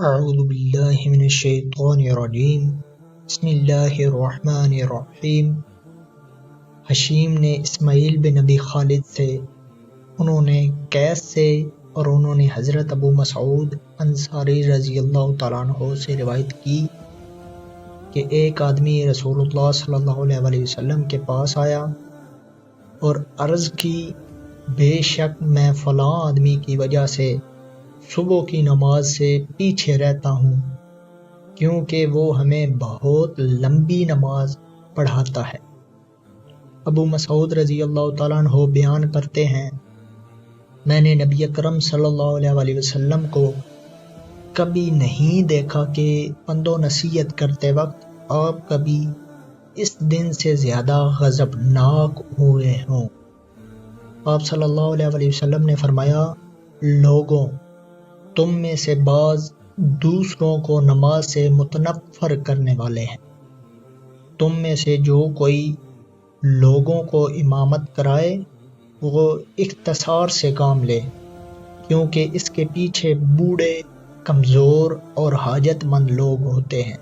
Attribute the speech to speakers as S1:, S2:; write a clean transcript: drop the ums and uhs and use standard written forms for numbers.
S1: اعوذ باللہ من الشیطان الرجیم بسم اللہ الرحمن الرحیم۔ حشیم نے اسماعیل بن نبی خالد سے، انہوں نے قیس سے، اور انہوں نے حضرت ابو مسعود انصاری رضی اللہ تعالیٰ عنہ سے روایت کی کہ ایک آدمی رسول اللہ صلی اللہ علیہ وسلم کے پاس آیا اور عرض کی، بے شک میں فلاں آدمی کی وجہ سے صبح کی نماز سے پیچھے رہتا ہوں، کیونکہ وہ ہمیں بہت لمبی نماز پڑھاتا ہے۔ ابو مسعود رضی اللہ تعالیٰ عنہ بیان کرتے ہیں، میں نے نبی اکرم صلی اللہ علیہ وسلم کو کبھی نہیں دیکھا کہ پند و نصیحت کرتے وقت آپ کبھی اس دن سے زیادہ غضبناک ہوئے ہوں۔ آپ صلی اللہ علیہ وسلم نے فرمایا، لوگوں، تم میں سے بعض دوسروں کو نماز سے متنفر کرنے والے ہیں۔ تم میں سے جو کوئی لوگوں کو امامت کرائے وہ اختصار سے کام لے، کیونکہ اس کے پیچھے بوڑھے، کمزور اور حاجت مند لوگ ہوتے ہیں۔